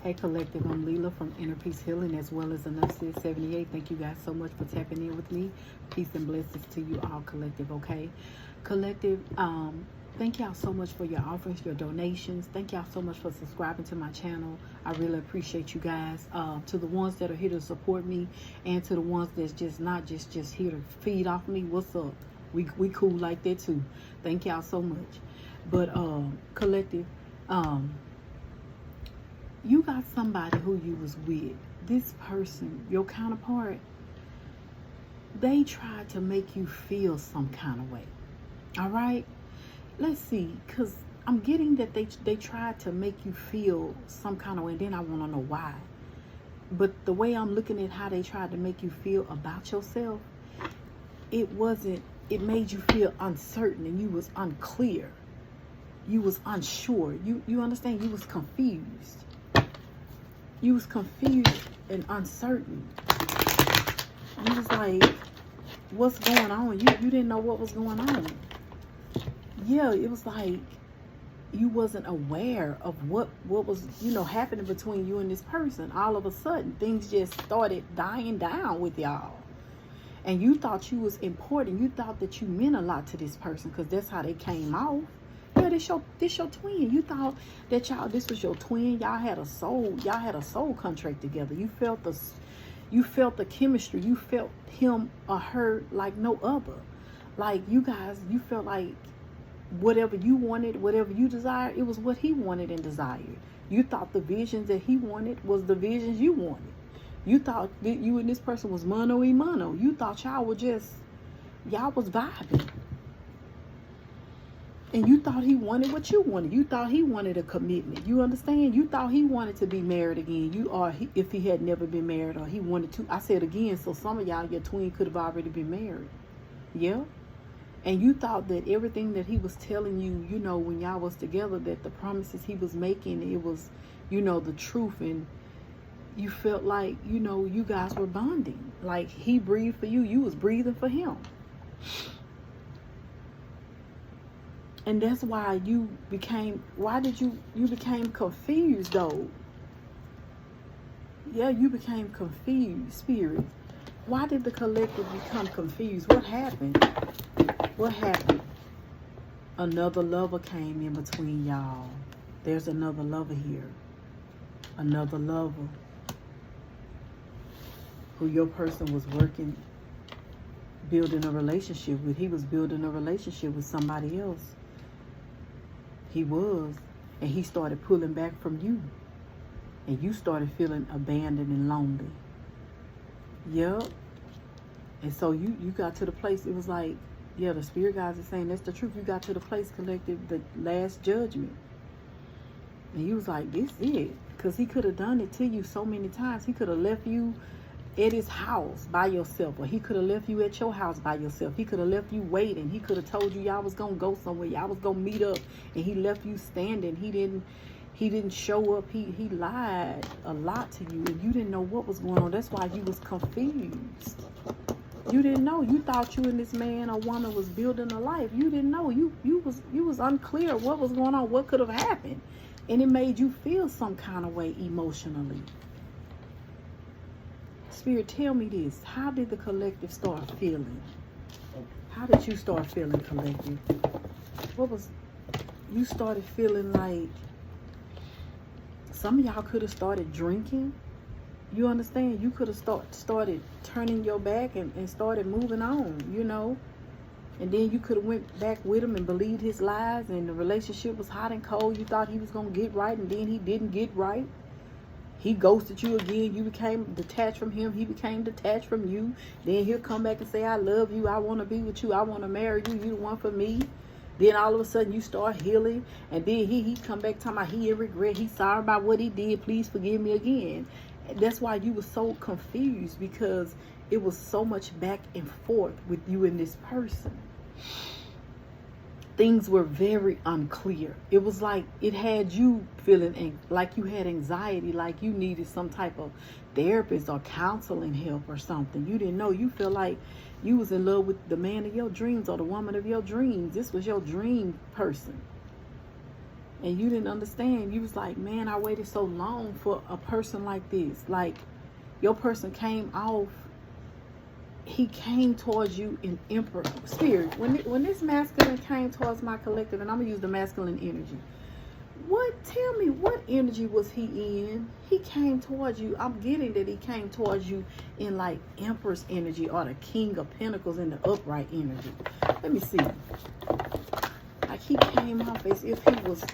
Hey Collective, I'm Leela from Inner Peace Healing as well as Annunciate 78. Thank you guys so much for tapping in with me. Peace and blessings to you all, Collective, okay? Collective, thank y'all so much for your offerings, your donations. Thank y'all so much for subscribing to my channel. I really appreciate you guys. To the ones that are here to support me and to the ones that's just not just here to feed off me, what's up? We cool like that too. Thank y'all so much. But Collective, you got somebody who you was with. This person, your counterpart, they tried to make you feel some kind of way. All right? Let's see, because I'm getting that they tried to make you feel some kind of way, and then I want to know why. But the way I'm looking at how they tried to make you feel about yourself, it made you feel uncertain, and you was unclear. You was unsure. You understand? You was confused. You was confused and uncertain. You was like, what's going on? You didn't know what was going on. Yeah, it was like you wasn't aware of what was, happening between you and this person. All of a sudden, things just started dying down with y'all. And you thought you was important. You thought that you meant a lot to this person because that's how they came off. Yeah, this your twin. You thought that this was your twin. Y'all had a soul contract together. You felt the chemistry. You felt him or her like no other. Like you felt like whatever you wanted, whatever you desired, it was what he wanted and desired. You thought the visions that he wanted was the visions you wanted. You thought that you and this person was mano y mano. You thought y'all was vibing. And you thought he wanted what you wanted. You thought he wanted a commitment. You understand? You thought he wanted to be married again. If he had never been married, or he wanted to. I said again, so some of y'all, your twin could have already been married. Yeah. And you thought that everything that he was telling you, when y'all was together, that the promises he was making, it was, the truth. And you felt like, you guys were bonding. Like he breathed for you. You was breathing for him. And that's why you became confused though. Yeah, you became confused, spirit. Why did the collective become confused? What happened? What happened? Another lover came in between y'all. There's another lover here. Another lover who your person was building a relationship with. He was building a relationship with somebody else. He was. And he started pulling back from you. And you started feeling abandoned and lonely. Yep. And so you got to the place, it was like, yeah, the spirit guys are saying that's the truth. You got to the place, collective, the last judgment. And you was like, this is it. Because he could have done it to you so many times. He could have left you at his house by yourself, or he could have left you at your house by yourself. He could have left you waiting. He could have told you y'all was gonna go somewhere, y'all was gonna meet up, and he left you standing. He didn't show up. He lied a lot to you, and you didn't know what was going on. That's why you was confused. You didn't know. You thought you and this man or woman was building a life. You didn't know. You was unclear what was going on, what could have happened, and it made you feel some kind of way emotionally. Spirit, tell me this. How did the collective start feeling? How did you start feeling, collective? You started feeling like some of y'all could have started drinking. You understand? You could have started turning your back and started moving on, And then you could have went back with him and believed his lies, and the relationship was hot and cold. You thought he was going to get right, and then he didn't get right. He ghosted you again. You became detached from him. He became detached from you. Then he'll come back and say, I love you. I want to be with you. I want to marry you. You the one for me. Then all of a sudden you start healing. And then he come back talking about he in regret. He's sorry about what he did. Please forgive me again. And that's why you were so confused, because it was so much back and forth with you and this person. Things were very unclear. It was like it had you feeling like you had anxiety, like you needed some type of therapist or counseling help or something. You didn't know. You feel like you was in love with the man of your dreams or the woman of your dreams. This was your dream person. And you didn't understand. You was like, man, I waited so long for a person like this. Like, your person came off, he came towards you in emperor spirit. When this masculine came towards my collective, and I'm gonna use the masculine energy. Tell me, what energy was he in? He came towards you. I'm getting that he came towards you in like Empress energy or the King of Pentacles in the upright energy. Let me see. Like he came off as if he was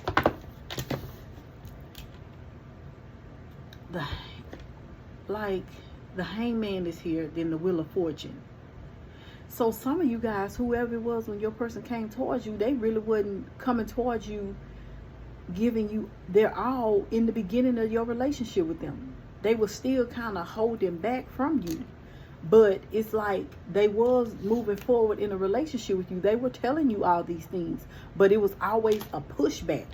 the Hangman is here, then the Wheel of Fortune. So some of you guys, whoever it was when your person came towards you, they really wasn't coming towards you giving you their all in the beginning of your relationship with them. They were still kind of holding back from you, but it's like they was moving forward in a relationship with you. They were telling you all these things, but it was always a pushback.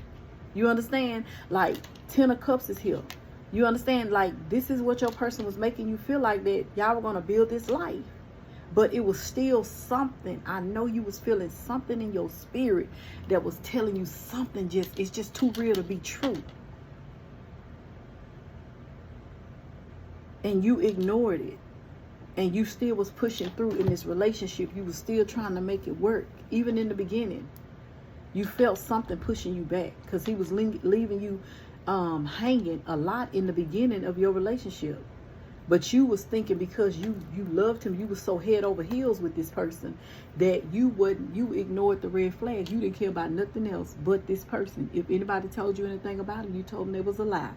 You understand? Like 10 of Cups is here. You understand? Like this is what your person was making you feel like, that y'all were going to build this life. But it was still something. I know you was feeling something in your spirit that was telling you something it's just too real to be true. And you ignored it. And you still was pushing through in this relationship. You was still trying to make it work. Even in the beginning. You felt something pushing you back. Because he was leaving you hanging a lot in the beginning of your relationship. But you was thinking because you loved him, you was so head over heels with this person that you ignored the red flag. You didn't care about nothing else but this person. If anybody told you anything about him, you told them it was a lie.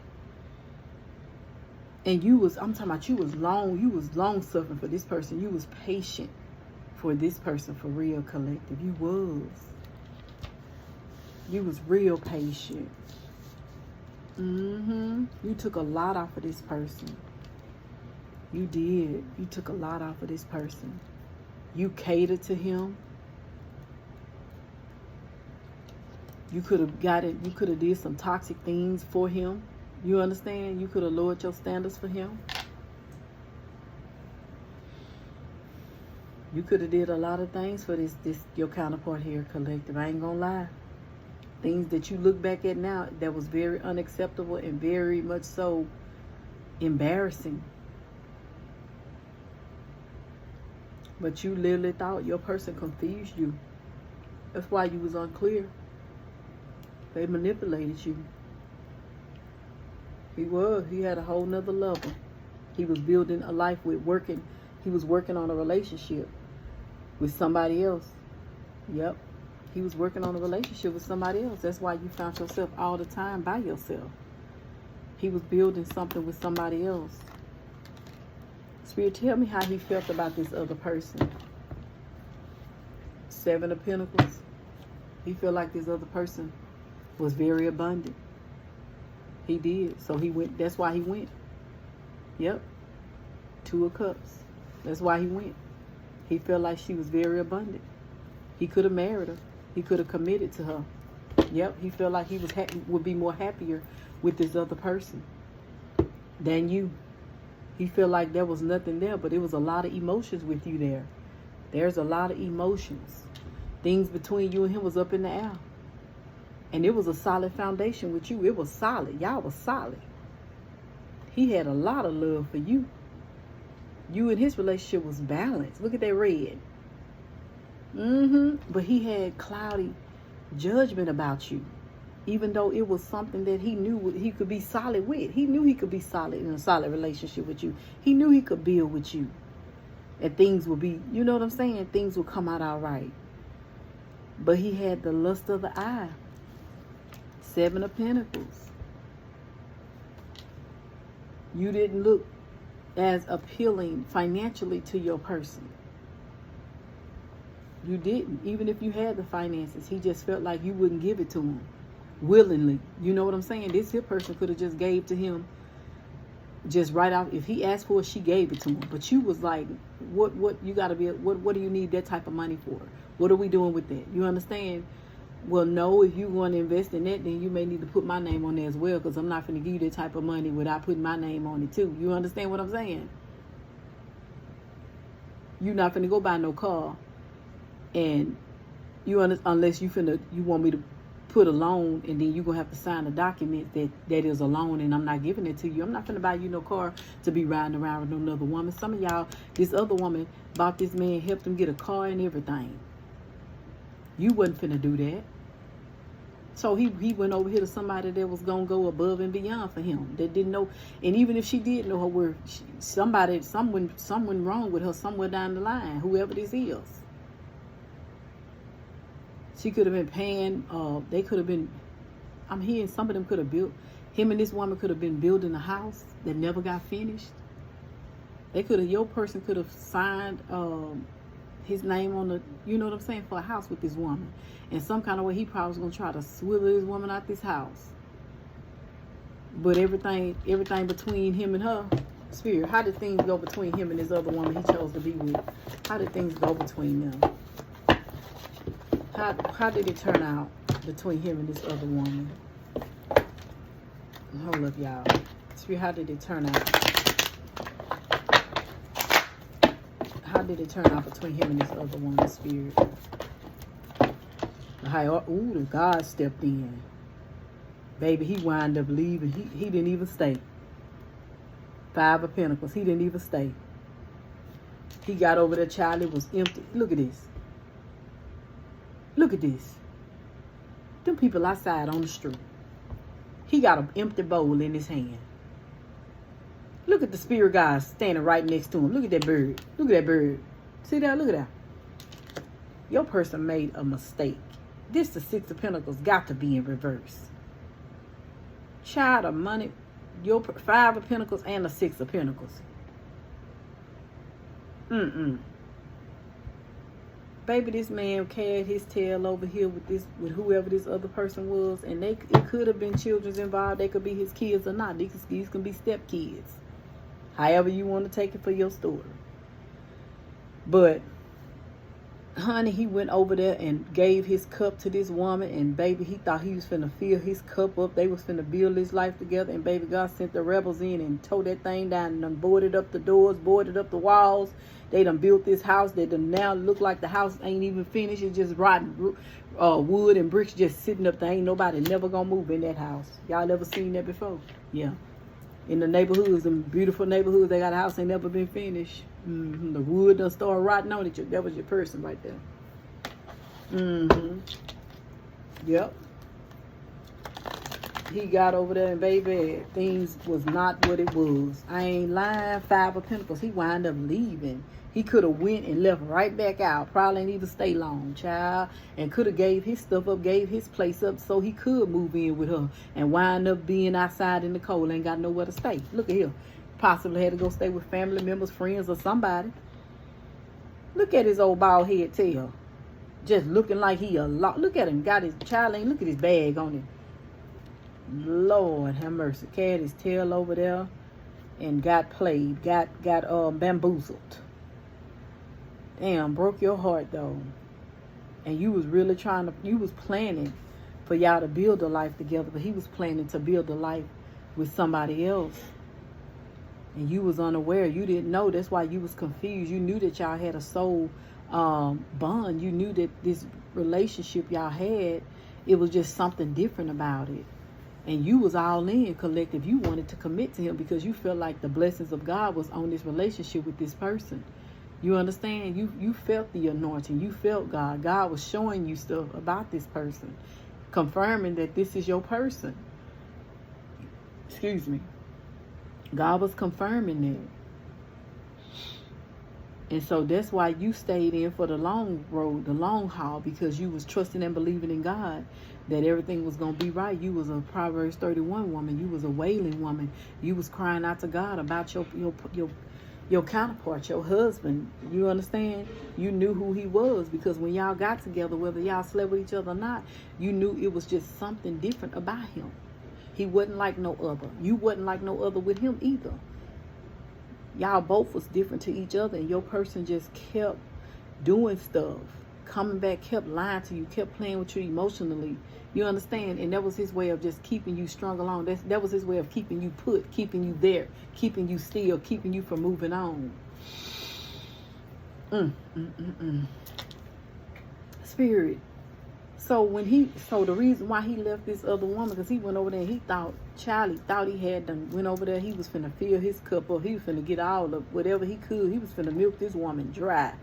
And you was long suffering for this person. You was patient for this person, for real, collective. You was real patient. You took a lot off of this person. You did. You took a lot off of this person. You catered to him. You could have did some toxic things for him. You understand? You could have lowered your standards for him. You could have did a lot of things for this your counterpart here, collective. I ain't gonna lie. Things that you look back at now that was very unacceptable and very much so embarrassing. But you literally thought your person confused you. That's why you was unclear. They manipulated you. He had a whole nother level. He was building a life he was working on a relationship with somebody else. Yep. He was working on a relationship with somebody else. That's why you found yourself all the time by yourself. He was building something with somebody else. Spirit, tell me how he felt about this other person. 7 of Pentacles. He felt like this other person was very abundant. He did. So he went. That's why he went. Yep. 2 of Cups. That's why he went. He felt like she was very abundant. He could have married her. He could have committed to her. Yep. He felt like he would be more happier with this other person than you. He felt like there was nothing there, but it was a lot of emotions with you there. There's a lot of emotions. Things between you and him was up in the air. And it was a solid foundation with you. It was solid. Y'all was solid. He had a lot of love for you. You and his relationship was balanced. Look at that red. But he had cloudy judgment about you. Even though it was something that he knew he could be solid with. He knew he could be solid in a solid relationship with you. He knew he could build with you. And things would be, you know what I'm saying? Things would come out all right. But he had the lust of the eye. 7 of Pentacles. You didn't look as appealing financially to your person. You didn't. Even if you had the finances, he just felt like you wouldn't give it to him willingly. You know what I'm saying? This here person could have just gave to him just right out. If he asked for it, she gave it to him. But you was like, what you gotta be, what do you need that type of money for? What are we doing with that? You understand? Well, no, if you want to invest in that, then you may need to put my name on there as well, because I'm not going to give you that type of money without putting my name on it too. You understand what I'm saying? You're not going to go buy no car, and unless you want me to put a loan, and then you're going to have to sign a document that is a loan, and I'm not giving it to you. I'm not going to buy you no car to be riding around with another woman. Some of y'all, this other woman bought this man, helped him get a car and everything. You wasn't finna do that. So he went over here to somebody that was going to go above and beyond for him, that didn't know. And even if she did know her worth, someone wrong with her somewhere down the line, whoever this is. She could have been paying, they could have been, I'm hearing some of them could have built, him and this woman could have been building a house that never got finished. Your person could have signed his name on the, you know what I'm saying, for a house with this woman. In some kind of way, he probably was going to try to swivel this woman out this house. But everything between him and her, Spirit, how did things go between him and this other woman he chose to be with? How did things go between them? How did it turn out between him and this other woman? Hold up, y'all. Spirit, how did it turn out? How did it turn out between him and this other woman, Spirit? The God stepped in. Baby, he wound up leaving. He didn't even stay. 5 of Pentacles. He didn't even stay. He got over there, child. It was empty. Look at this. Look at this. Them people outside on the street. He got an empty bowl in his hand. Look at the Spirit guy standing right next to him. Look at that bird. Look at that bird. See that? Look at that. Your person made a mistake. This, the 6 of Pentacles, got to be in reverse. Child of money. Your 5 of Pentacles and the 6 of Pentacles. Baby, this man carried his tail over here with whoever this other person was, and it could have been children involved. They could be his kids or not. These can be stepkids. However you want to take it for your story. But, honey, he went over there and gave his cup to this woman, and baby, he thought he was finna fill his cup up. They was finna build his life together, and baby, God sent the rebels in and tore that thing down and done boarded up the doors, boarded up the walls. They done built this house that done now look like the house ain't even finished. It's just rotten wood and bricks just sitting up there. Ain't nobody never gonna move in that house. Y'all ever seen that before? Yeah. In the neighborhoods, them beautiful neighborhoods, they got a house ain't never been finished. The wood done started rotting on it. That was your person right there. Yep. He got over there and baby, things was not what it was. I ain't lying. 5 of Pentacles. He wound up leaving. He could have went and left right back out. Probably ain't even stay long, child. And could have gave his stuff up, gave his place up so he could move in with her. And wind up being outside in the cold. Ain't got nowhere to stay. Look at here. Possibly had to go stay with family members, friends, or somebody. Look at his old bald head tail. Just looking like he a lot. Look at him. Got his child ain't. Look at his bag on him. Lord have mercy. Carried his tail over there and got played. Got bamboozled. Damn, broke your heart though. And you was really you was planning for y'all to build a life together, but he was planning to build a life with somebody else. And you was unaware. You didn't know. That's why you was confused. You knew that y'all had a soul bond. You knew that this relationship y'all had, it was just something different about it. And you was all in collective. You wanted to commit to him because you felt like the blessings of God was on this relationship with this person. You understand? You felt the anointing. You felt God. God was showing you stuff about this person, confirming that this is your person. Excuse me. God was confirming that. And so that's why you stayed in for the long road, the long haul, because you was trusting and believing in God that everything was going to be right. You was a Proverbs 31 woman. You was a wailing woman. You was crying out to God about your counterpart, your husband. You understand? You knew who he was because when y'all got together, whether y'all slept with each other or not, you knew it was just something different about him. He wasn't like no other. You wasn't like no other with him either. Y'all both was different to each other, and your person just kept doing stuff, coming back, kept lying to you, kept playing with you emotionally. You understand? And that was his way of just keeping you strung along. That was his way of keeping you put, keeping you there, keeping you still, keeping you from moving on. Spirit, So the reason why he left this other woman, because he went over there and he thought, Charlie thought he had done, went over there, he was finna fill his cup up, he was finna get all of whatever he could, he was finna milk this woman dry.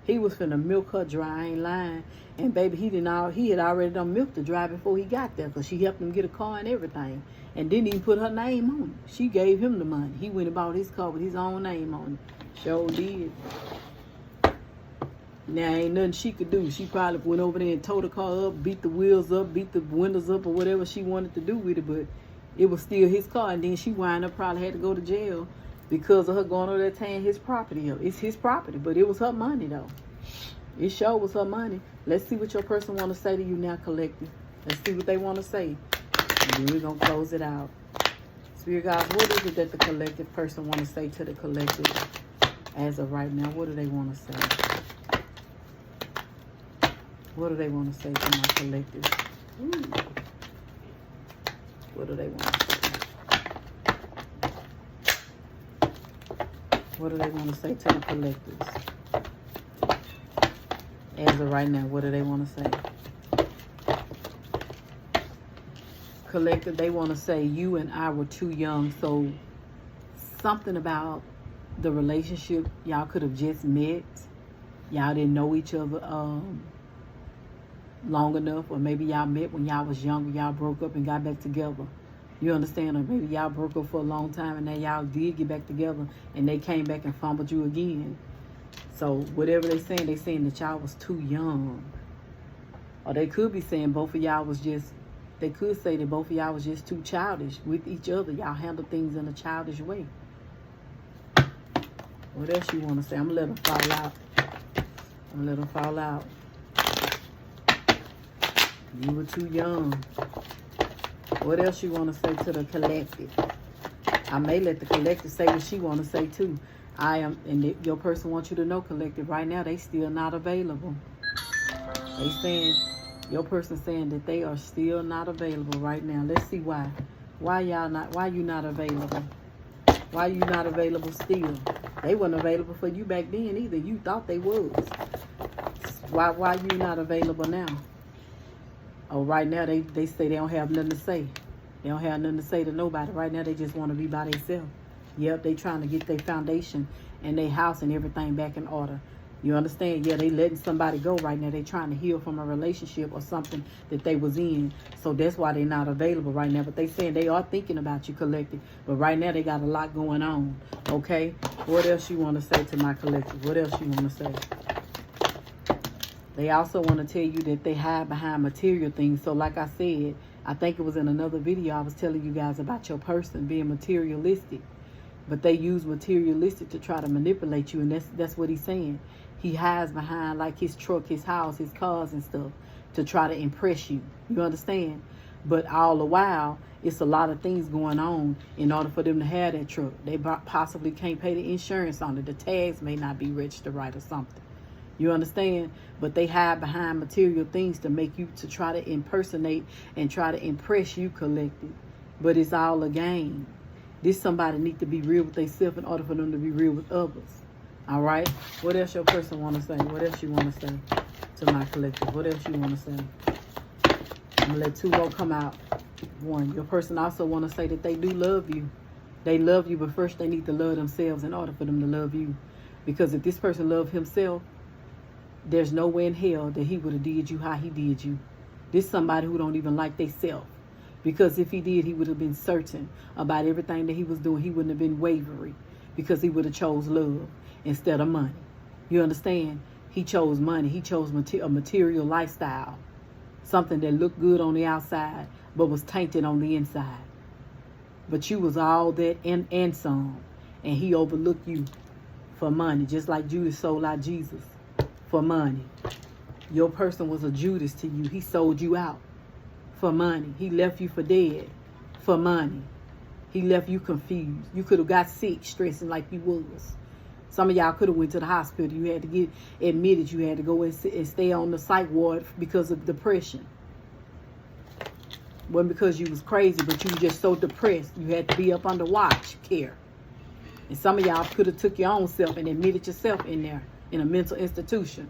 He was finna milk her dry, I ain't lying. And baby, he had already done milked her dry before he got there, because she helped him get a car and everything. And didn't even put her name on it. She gave him the money. He went and bought his car with his own name on it. Sure did. Now, ain't nothing she could do. She probably went over there and tore the car up, beat the wheels up, beat the windows up, or whatever she wanted to do with it. But it was still his car. And then she wound up probably had to go to jail because of her going over there tearing his property up. It's his property, but it was her money, though. It sure was her money. Let's see what your person want to say to you now, collective. Let's see what they want to say. And then we're going to close it out. Spirit guides, what is it that the collective person want to say to the collective as of right now? What do they want to say? What do they want to say to my collective? Ooh. What do they want to say? What do they want to say to the collectives? As of right now, what do they want to say? Collective, they want to say you and I were too young, so something about the relationship, y'all could have just met. Y'all didn't know each other long enough, or maybe y'all met when y'all was younger, y'all broke up and got back together. You understand? Or maybe y'all broke up for a long time and then y'all did get back together and they came back and fumbled you again. So whatever they saying that y'all was too young. Or they could be saying both of y'all was just, they could say that both of y'all was just too childish with each other. Y'all handle things in a childish way. What else you want to say? I'm going to let them fall out. I'm going to let them fall out. You were too young. What else you want to say to the collective? I may let the collective say what she want to say too. Your person wants you to know, collective, right now they still not available. They saying, your person saying that they are still not available right now. Let's see why. Why you not available? Why you not available still? They weren't available for you back then either. You thought they was. Why you not available now? Oh, right now they say they don't have nothing to say. They don't have nothing to say to nobody. Right now they just want to be by themselves. Yep, they trying to get their foundation and their house and everything back in order. You understand? Yeah, they letting somebody go right now. They trying to heal from a relationship or something that they was in. So that's why they not available right now. But they saying they are thinking about you, collective. But right now they got a lot going on. Okay? What else you want to say to my collective? What else you want to say? They also want to tell you that they hide behind material things. So like I said, I think it was in another video I was telling you guys about your person being materialistic. But they use materialistic to try to manipulate you. And that's what he's saying. He hides behind like his truck, his house, his cars and stuff to try to impress you. You understand? But all the while, it's a lot of things going on in order for them to have that truck. They possibly can't pay the insurance on it. The tags may not be registered right or something. You understand? But they hide behind material things to make you, to try to impersonate and try to impress you, collective. But it's all a game. This somebody need to be real with themselves in order for them to be real with others. All right? What else your person want to say? What else you want to say to my collective? What else you want to say? I'm going to let two more come out. One, your person also want to say that they do love you. They love you, but first they need to love themselves in order for them to love you. Because if this person loved himself, there's no way in hell that he would have did you how he did you. This somebody who don't even like themselves. Because if he did, he would have been certain about everything that he was doing. He wouldn't have been wavering because he would have chose love instead of money. You understand? He chose money. He chose a material lifestyle. Something that looked good on the outside but was tainted on the inside. But you was all that and some. And he overlooked you for money. Just like Judas sold out Jesus for money. Your person was a Judas to you. He sold you out for money. He left you for dead for money. He left you confused. You could have got sick, stressing like you was. Some of y'all could have went to the hospital. You had to get admitted. You had to go and stay on the psych ward because of depression. Wasn't because you was crazy, but you were just so depressed. You had to be up under watch care. And some of y'all could have took your own self and admitted yourself in there in a mental institution.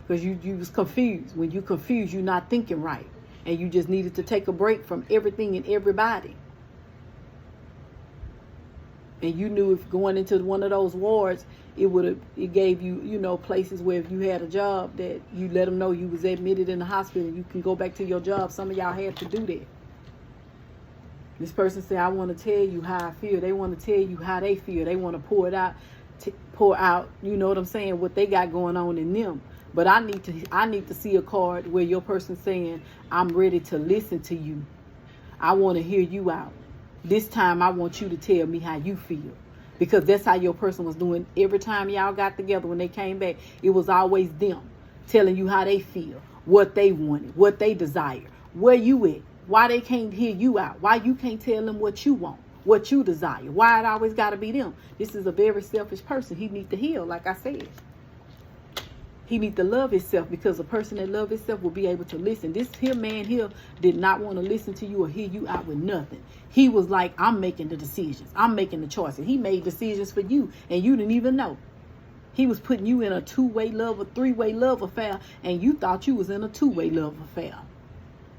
because you was confused. When you confused, you're not thinking right, and you just needed to take a break from everything and everybody. And you knew if going into one of those wards, it gave you, you know, places where if you had a job that you let them know you was admitted in the hospital, you can go back to your job. Some of y'all had to do that. This person said, I want to tell you how I feel. They want to tell you how they feel. They want to pour it out, you know what I'm saying, what they got going on in them. But I need to see a card where your person saying, I'm ready to listen to you. I want to hear you out. This time I want you to tell me how you feel. Because that's how your person was doing every time y'all got together. When they came back, it was always them telling you how they feel, what they wanted, what they desire, where you at, why they can't hear you out, why you can't tell them what you want, what you desire, why it always got to be them. This is a very selfish person. He need to heal, like I said. He need to love himself, because a person that love himself will be able to listen. This here man here did not want to listen to you or hear you out with nothing. He was like, I'm making the decisions. I'm making the choices. He made decisions for you and you didn't even know. He was putting you in a two-way love, a three-way love affair, and you thought you was in a two-way love affair.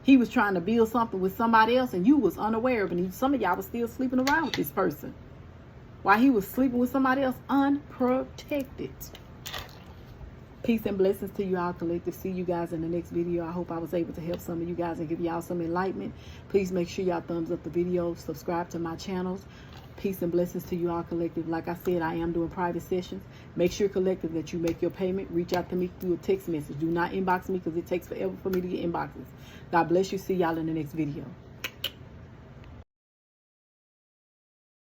He was trying to build something with somebody else and you was unaware of it. And some of y'all was still sleeping around with this person while he was sleeping with somebody else unprotected. Peace and blessings to you all, collective. See you guys in the next video. I hope I was able to help some of you guys and give y'all some enlightenment. Please make sure y'all thumbs up the video. Subscribe to my channels. Peace and blessings to you all, collective. Like I said, I am doing private sessions. Make sure, collective, that you make your payment. Reach out to me through a text message. Do not inbox me because it takes forever for me to get inboxes. God bless you. See y'all in the next video.